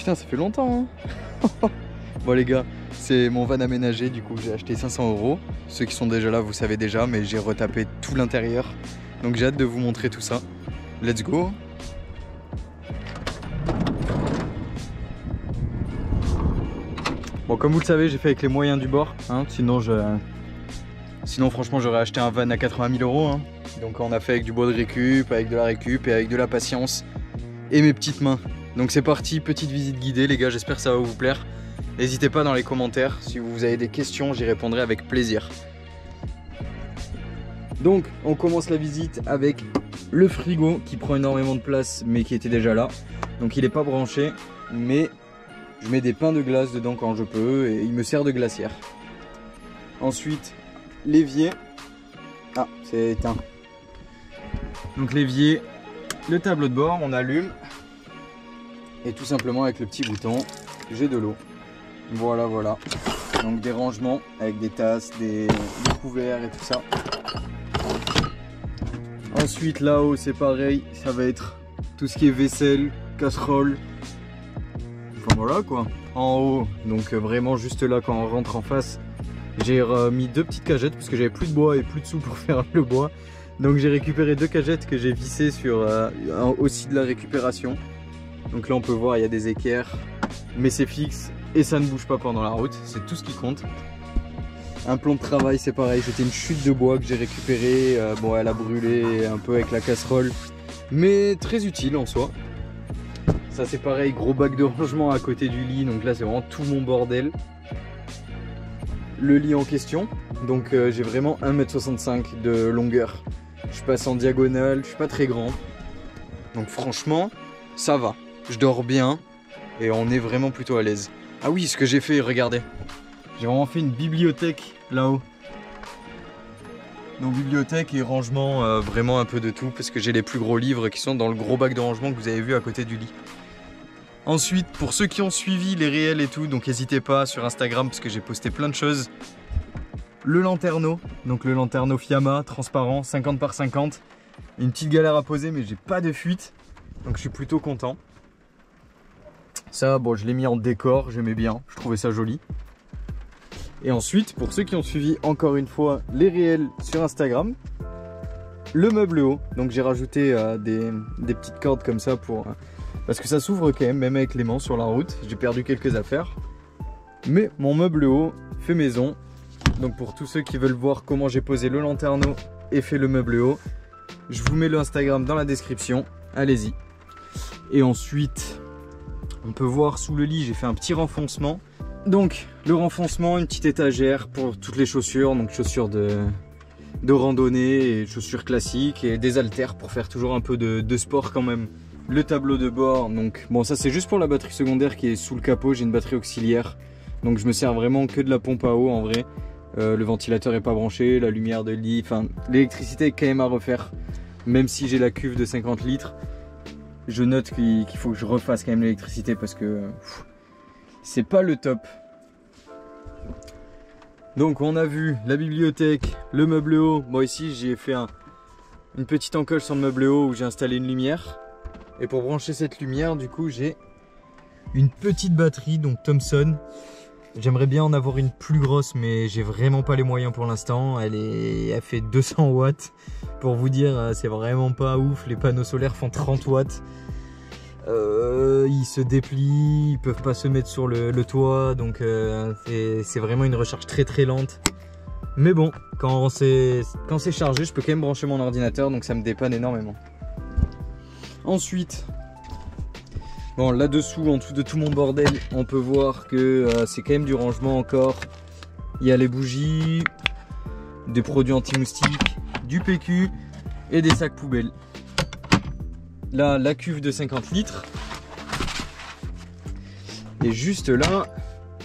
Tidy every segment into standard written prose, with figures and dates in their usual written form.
Putain, ça fait longtemps hein. Bon les gars, c'est mon van aménagé, du coup j'ai acheté 500 €. Ceux qui sont déjà là, vous savez déjà, mais j'ai retapé tout l'intérieur. Donc j'ai hâte de vous montrer tout ça. Let's go. Bon, comme vous le savez, j'ai fait avec les moyens du bord, hein, sinon franchement j'aurais acheté un van à 80 000 €. Hein. Donc on a fait avec du bois de récup, avec de la récup et avec de la patience et mes petites mains. Donc c'est parti, petite visite guidée les gars, j'espère que ça va vous plaire. N'hésitez pas dans les commentaires, si vous avez des questions, j'y répondrai avec plaisir. Donc on commence la visite avec le frigo qui prend énormément de place mais qui était déjà là. Donc il n'est pas branché, mais je mets des pains de glace dedans quand je peux et il me sert de glacière. Ensuite, l'évier. Ah, c'est éteint. Donc l'évier, le tableau de bord, on allume. Et tout simplement avec le petit bouton, j'ai de l'eau. Voilà, voilà. Donc des rangements avec des tasses, des couverts et tout ça. Ensuite là-haut c'est pareil, ça va être tout ce qui est vaisselle, casserole. Enfin voilà quoi. En haut, donc vraiment juste là quand on rentre en face, j'ai mis deux petites cagettes parce que j'avais plus de bois et plus de sous pour faire le bois. Donc j'ai récupéré deux cagettes que j'ai vissées sur aussi de la récupération. Donc là on peut voir il y a des équerres, mais c'est fixe et ça ne bouge pas pendant la route, c'est tout ce qui compte. Un plan de travail c'est pareil, c'était une chute de bois que j'ai récupérée, bon elle a brûlé un peu avec la casserole, mais très utile en soi. Ça c'est pareil, gros bac de rangement à côté du lit, donc là c'est vraiment tout mon bordel. Le lit en question, donc j'ai vraiment 1,65 m de longueur. Je passe en diagonale, je suis pas très grand, donc franchement ça va. Je dors bien et on est vraiment plutôt à l'aise. Ah oui, ce que j'ai fait, regardez. J'ai vraiment fait une bibliothèque là-haut. Donc bibliothèque et rangement, vraiment un peu de tout parce que j'ai les plus gros livres qui sont dans le gros bac de rangement que vous avez vu à côté du lit. Ensuite, pour ceux qui ont suivi les réels et tout, donc n'hésitez pas sur Instagram parce que j'ai posté plein de choses. Le lanterneau, donc le lanterneau Fiamma, transparent, 50 par 50. Une petite galère à poser mais j'ai pas de fuite, donc je suis plutôt content. Ça, bon, je l'ai mis en décor, j'aimais bien, je trouvais ça joli. Et ensuite, pour ceux qui ont suivi encore une fois les réels sur Instagram, le meuble haut. Donc j'ai rajouté des petites cordes comme ça pour parce que ça s'ouvre quand même avec l'aimant sur la route. J'ai perdu quelques affaires. Mais mon meuble haut fait maison. Donc pour tous ceux qui veulent voir comment j'ai posé le lanterneau et fait le meuble haut, je vous mets le Instagram dans la description. Allez-y. Et ensuite, on peut voir sous le lit, j'ai fait un petit renfoncement. Donc le renfoncement, une petite étagère pour toutes les chaussures, donc chaussures de randonnée et chaussures classiques et des haltères pour faire toujours un peu de sport quand même. Le tableau de bord, donc bon ça c'est juste pour la batterie secondaire qui est sous le capot, j'ai une batterie auxiliaire. Donc je me sers vraiment que de la pompe à eau en vrai. Le ventilateur est pas branché, la lumière de lit, enfin l'électricité est quand même à refaire. Même si j'ai la cuve de 50 litres, je note qu'il faut que je refasse quand même l'électricité parce que c'est pas le top. Donc on a vu la bibliothèque, le meuble haut. Bon ici j'ai fait une petite encoche sur le meuble haut où j'ai installé une lumière. Et pour brancher cette lumière du coup j'ai une petite batterie donc Thomson. J'aimerais bien en avoir une plus grosse mais j'ai vraiment pas les moyens pour l'instant. Elle fait 200 watts. Pour vous dire c'est vraiment pas ouf. Les panneaux solaires font 30 watts. Ils se déplient, ils peuvent pas se mettre sur le toit, donc c'est vraiment une recharge très lente. Mais bon, quand c'est chargé, je peux quand même brancher mon ordinateur, donc ça me dépanne énormément. Ensuite, bon là-dessous, en dessous de tout mon bordel, on peut voir que c'est quand même du rangement encore. Il y a les bougies, des produits anti-moustiques, du PQ et des sacs poubelles. Là, la cuve de 50 litres. Et juste là,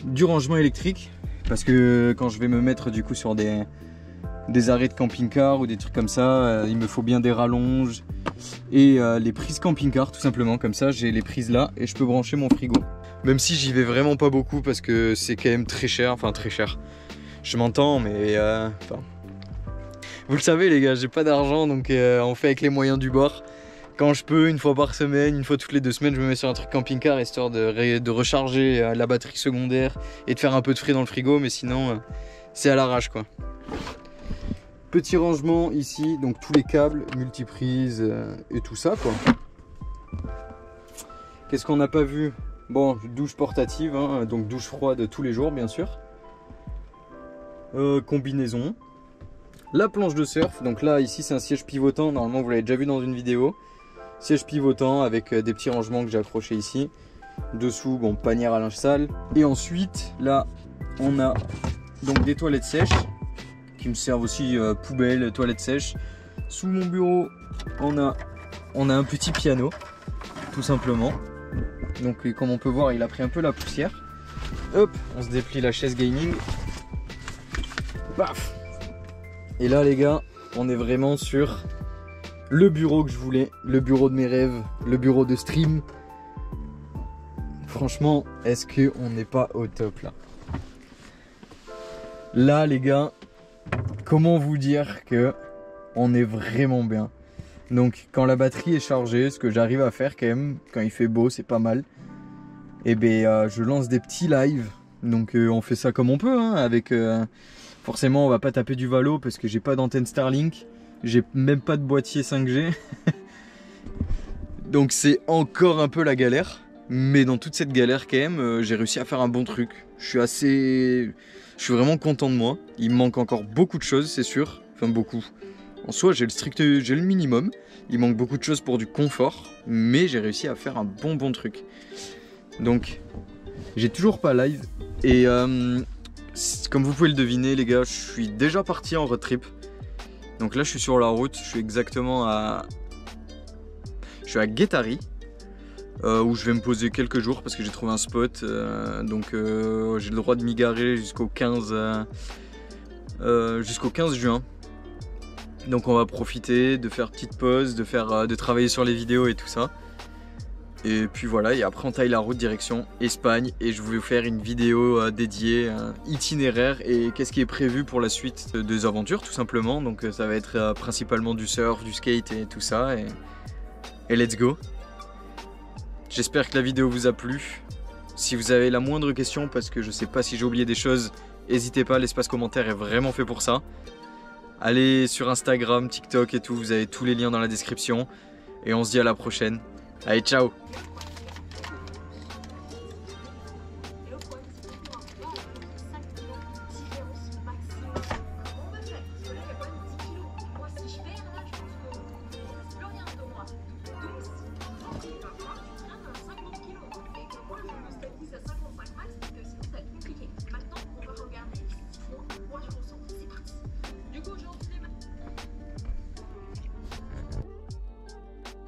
du rangement électrique. Parce que quand je vais me mettre du coup sur des arrêts de camping-car ou des trucs comme ça, il me faut bien des rallonges. Et les prises camping-car tout simplement. Comme ça, j'ai les prises là et je peux brancher mon frigo. Même si j'y vais vraiment pas beaucoup parce que c'est quand même très cher. Enfin très cher. Je m'entends mais... vous le savez les gars, j'ai pas d'argent donc on fait avec les moyens du bord. Quand je peux, une fois par semaine, une fois toutes les 2 semaines, je me mets sur un truc camping-car histoire de recharger la batterie secondaire et de faire un peu de frais dans le frigo, mais sinon c'est à l'arrache quoi. Petit rangement ici, donc tous les câbles, multiprises et tout ça quoi. Qu'est-ce qu'on n'a pas vu? Bon, douche portative, hein, donc douche froide tous les jours bien sûr. Combinaison. La planche de surf, donc là ici c'est un siège pivotant, normalement vous l'avez déjà vu dans une vidéo. Siège pivotant avec des petits rangements que j'ai accrochés ici. Dessous, bon, panière à linge sale. Et ensuite, là, on a donc des toilettes sèches qui me servent aussi poubelle, toilettes sèches. Sous mon bureau, on a un petit piano, tout simplement. Donc comme on peut voir, il a pris un peu la poussière. Hop, on se déplie la chaise gaming. Paf. Et là les gars, on est vraiment sur le bureau que je voulais, le bureau de mes rêves, le bureau de stream. Franchement, est-ce qu'on n'est pas au top là? Là les gars, comment vous dire que on est vraiment bien? Donc quand la batterie est chargée, ce que j'arrive à faire quand même, quand il fait beau, c'est pas mal. Et ben je lance des petits lives. Donc on fait ça comme on peut, hein, avec forcément on va pas taper du valo parce que j'ai pas d'antenne Starlink. J'ai même pas de boîtier 5G. Donc c'est encore un peu la galère. Mais dans toute cette galère quand même, j'ai réussi à faire un bon truc. Je suis vraiment content de moi. Il me manque encore beaucoup de choses, c'est sûr. Enfin beaucoup. En soi, j'ai le minimum. Il manque beaucoup de choses pour du confort. Mais j'ai réussi à faire un bon truc. Donc, j'ai toujours pas live. Et comme vous pouvez le deviner les gars, je suis déjà parti en road trip. Donc là je suis sur la route, je suis exactement à... Je suis à Guétari, où je vais me poser quelques jours parce que j'ai trouvé un spot. Donc j'ai le droit de m'y garer jusqu'au 15 juin. Donc on va profiter de faire petite pause, de travailler sur les vidéos et tout ça. Et puis voilà, et après on taille la route direction Espagne et je vais vous faire une vidéo dédiée, itinéraire et qu'est-ce qui est prévu pour la suite des aventures tout simplement. Donc ça va être principalement du surf, du skate et tout ça et let's go. J'espère que la vidéo vous a plu. Si vous avez la moindre question, parce que je sais pas si j'ai oublié des choses, n'hésitez pas, l'espace commentaire est vraiment fait pour ça. Allez sur Instagram, TikTok et tout, vous avez tous les liens dans la description et on se dit à la prochaine. Allez, ciao!